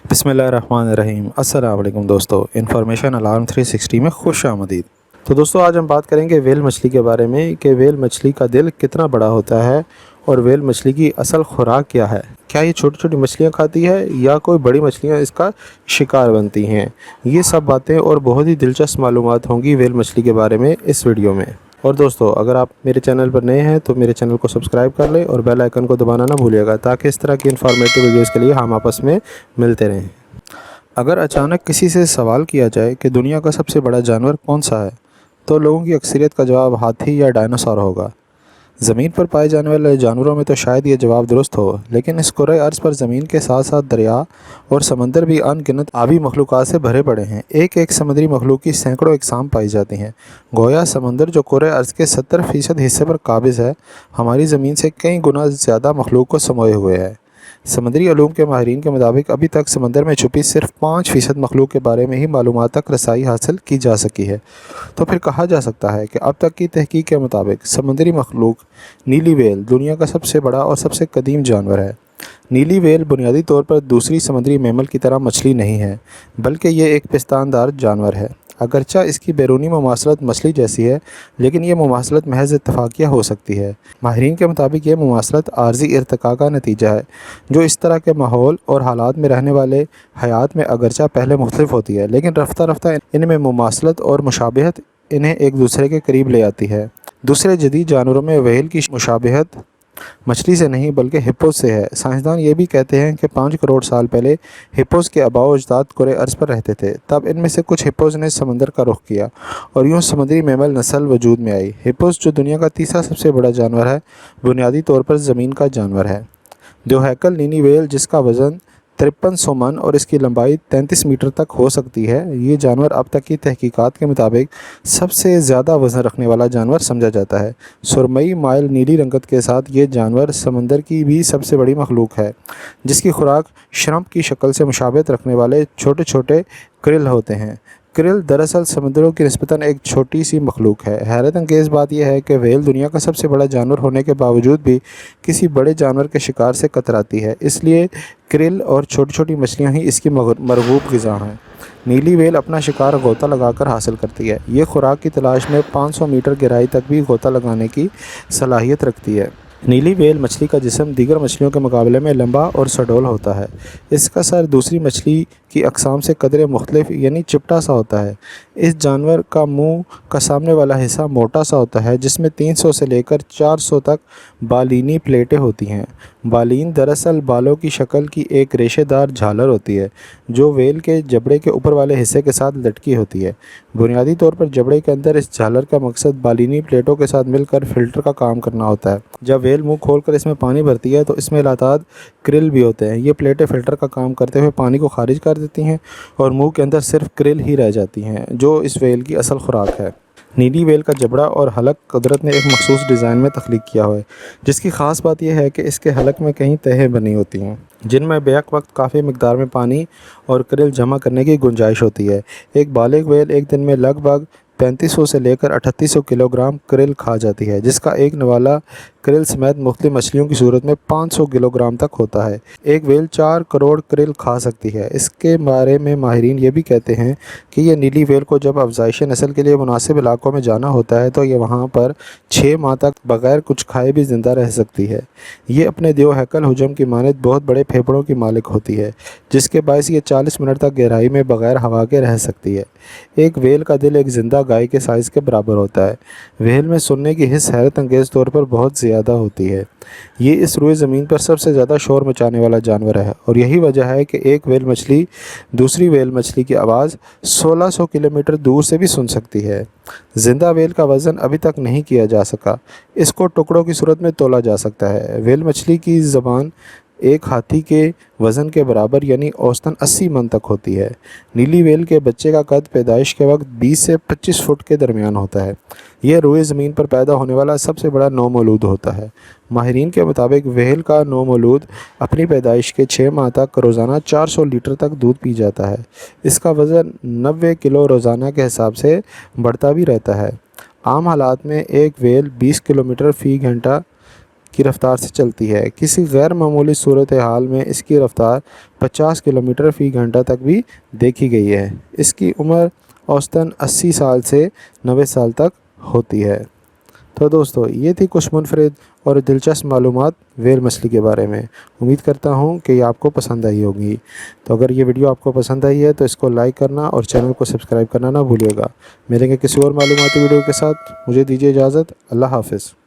बिस्मिल्लाहिर्रहमानिर्रहीम। अस्सलाम वालेकुम दोस्तों, इन्फॉर्मेशन अलार्म 360 में खुश आमदीद। तो दोस्तों, आज हम बात करेंगे वेल मछली के बारे में कि वेल मछली का दिल कितना बड़ा होता है और वेल मछली की असल खुराक क्या है। क्या ये छोटी छोटी मछलियाँ खाती है या कोई बड़ी मछलियाँ इसका शिकार बनती हैं। ये सब बातें और बहुत ही दिलचस्प मालूमात होंगी वेल मछली के बारे में इस वीडियो में। और दोस्तों, अगर आप मेरे चैनल पर नए हैं तो मेरे चैनल को सब्सक्राइब कर लें और बेल आइकन को दबाना ना भूलिएगा, ताकि इस तरह की इन्फॉर्मेटिव वीडियोज़ के लिए हम आपस में मिलते रहें। अगर अचानक किसी से सवाल किया जाए कि दुनिया का सबसे बड़ा जानवर कौन सा है, तो लोगों की अक्सरियत का जवाब हाथी या डायनासोर होगा। ज़मीन पर पाए जाने वाले जानवरों में तो शायद ये जवाब दुरुस्त हो, लेकिन इस कुरे अर्ज़ पर ज़मीन के साथ साथ दरिया और समंदर भी अनगिनत आबी मखलूक़ात से भरे पड़े हैं। एक एक समुद्री मखलूक की सैकड़ों इकसाम पाई जाती हैं। गोया समंदर, जो कुरे अर्ज़ के 70% हिस्से पर काबिज़ है, हमारी ज़मीन से कई गुना ज़्यादा मखलूक को समोए हुए है। समुद्री उलूम के माहिरीन के मुताबिक अभी तक समंदर में छुपी सिर्फ 5% मखलूक के बारे में ही मालूमात तक रसाई हासिल की जा सकी है। तो फिर कहा जा सकता है कि अब तक की तहकीक के मुताबिक समुद्री मखलूक नीली व्हेल दुनिया का सबसे बड़ा और सबसे कदीम जानवर है। नीली व्हेल बुनियादी तौर पर दूसरी समुद्री मैमल की तरह मछली नहीं है, बल्कि ये एक पिस्तानदार जानवर है। अगरचा इसकी बैरूनी मुमासलत मछली जैसी है, लेकिन ये मुमासलत महज इत्तफाकिया हो सकती है। माहिरीन के मुताबिक ये मुमासलत आर्जी इर्तिका का नतीजा है, जो इस तरह के माहौल और हालात में रहने वाले हयात में अगरचा पहले मुख्तलिफ होती है, लेकिन रफ्ता रफ्ता इनमें मुमासलत और मुशाबहत इन्हें एक दूसरे के करीब ले आती है। दूसरे जदीद जानवरों में व्हेल की मुशाबहत मछली से नहीं बल्कि हिप्पोज से है। साइंसदान ये भी कहते हैं कि 5 करोड़ साल पहले हिप्पोज के आबाओ अजदाद कुरे अर्ज़ पर रहते थे। तब इनमें से कुछ हिप्पोज ने समंदर का रुख किया और यूँ समुद्री मैमल नस्ल वजूद में आई। हिप्पोज, जो दुनिया का तीसरा सबसे बड़ा जानवर है, बुनियादी तौर पर ज़मीन का जानवर है। दोहैकल नीली व्हेल, जिसका वज़न 5300 मन और इसकी लंबाई 33 मीटर तक हो सकती है, ये जानवर अब तक की तहकीकात के मुताबिक सबसे ज़्यादा वज़न रखने वाला जानवर समझा जाता है। सुरमई माइल नीली रंगत के साथ ये जानवर समंदर की भी सबसे बड़ी मखलूक है, जिसकी खुराक श्रम्प की शक्ल से मुशाबहत रखने वाले छोटे छोटे क्रिल होते हैं। क्रिल दरअसल समुद्रों की निस्बतन एक छोटी सी मखलूक है। हैरत अंगेज़ बात यह है कि व्हेल दुनिया का सबसे बड़ा जानवर होने के बावजूद भी किसी बड़े जानवर के शिकार से कतराती है, इसलिए क्रिल और छोटी छोटी मछलियाँ ही इसकी मरगूब ग़िज़ा हैं। नीली व्हेल अपना शिकार गोता लगाकर हासिल करती है। ये खुराक की तलाश में 500 मीटर गहराई तक भी गोता लगाने की सलाहियत रखती है। नीली व्हेल मछली का जिस्म दीगर मछलियों के मुकाबले में लंबा और सडोल होता है। इसका सर दूसरी मछली की अक़साम से कदरे मुख्तलिफ यानी चिपटा सा होता है। इस जानवर का मुंह का सामने वाला हिस्सा मोटा सा होता है, जिसमें 300 से लेकर 400 तक बालीनी प्लेटें होती हैं। बालीन दरअसल बालों की शक्ल की एक रेशेदार झालर होती है, जो व्हेल के जबड़े के ऊपर वाले हिस्से के साथ लटकी होती है। बुनियादी तौर पर जबड़े के अंदर इस झालर का मकसद बालीनी प्लेटों के साथ मिलकर फ़िल्टर का काम करना होता है। जब व्हेल मुंह खोलकर इसमें पानी भरती है तो इसमें लाताद क्रिल भी होते हैं। ये प्लेटें फ़िल्टर का काम करते हुए पानी को खारिज कर देती हैं और मुंह के अंदर सिर्फ क्रिल ही रह जाती हैं, जो इस व्हेल की असल खुराक है। नीली व्हेल का जबड़ा और हलक कुदरत ने एक मखसूस डिज़ाइन में तख्लीक किया हुआ है, जिसकी ख़ास बात यह है कि इसके हलक में कहीं तहें बनी होती हैं, जिनमें बेक वक्त काफ़ी मिकदार में पानी और क्रिल जमा करने की गुंजाइश होती है। एक बालिग व्हेल एक दिन में लगभग 3500 से लेकर 3800 किलोग्राम क्रिल खा जाती है, जिसका एक नवाला क्रिल समेत मुख्तलिफ मछलियों की सूरत में 500 किलोग्राम तक होता है। एक व्हेल 4 करोड़ क्रिल खा सकती है। इसके बारे में माहिरीन ये भी कहते हैं कि यह नीली व्हेल को जब अफजाइश नस्ल के लिए मुनासिब इलाकों में जाना होता है तो ये वहाँ पर 6 माह तक बग़ैर कुछ खाए भी ज़िंदा रह सकती है। ये अपने दियो हैकल हुजम की मानद बहुत बड़े फेफड़ों की मालिक होती है, जिसके बायस ये 40 मिनट तक गहराई में बग़ैर हवा के रह सकती है। एक व्हेल का दिल एक ज़िंदा गाय के साइज़ के बराबर होता है। व्हेल में सुनने की हिस्स हैरत अंगेज़ तौर पर बहुत ज़्यादा होती है। ये इस रुए ज़मीन पर सबसे ज़्यादा शोर मचाने वाला जानवर है और यही वजह है कि एक व्हेल मछली दूसरी व्हेल मछली की आवाज़ 1600 किलोमीटर दूर से भी सुन सकती है। जिंदा व्हेल का वज़न अभी तक नहीं किया जा सका। इसको टुकड़ों की सूरत में तोला जा सकता है। व्हेल मछली की ज़बान एक हाथी के वज़न के बराबर यानी औसतन 80 मन तक होती है। नीली व्हेल के बच्चे का कद पैदाइश के वक्त 20 से 25 फुट के दरमियान होता है। यह रोए ज़मीन पर पैदा होने वाला सबसे बड़ा नौमौलूद होता है। माहिरीन के मुताबिक व्हेल का नौमौलूद अपनी पैदाइश के 6 माह तक रोज़ाना 400 लीटर तक दूध पी जाता है। इसका वज़न 90 किलो रोज़ाना के हिसाब से बढ़ता भी रहता है। आम हालात में एक व्हेल 20 किलोमीटर फ़ी घंटा کی رفتار سے چلتی ہے۔ کسی غیر معمولی صورتحال میں اس کی رفتار 50 کلومیٹر فی گھنٹہ تک بھی دیکھی گئی ہے۔ اس کی عمر اوسطاً 80 سال سے 90 سال تک ہوتی ہے۔ تو دوستو یہ تھی کچھ منفرد اور دلچسپ معلومات ویل مچھلی کے بارے میں۔ امید کرتا ہوں کہ یہ آپ کو پسند آئی ہوگی۔ تو اگر یہ ویڈیو آپ کو پسند آئی ہے تو اس کو لائک کرنا اور چینل کو سبسکرائب کرنا نہ بھولیے گا۔ ملیں گے کسی اور معلوماتی ویڈیو کے ساتھ، مجھے دیجیے اجازت۔ اللہ حافظ۔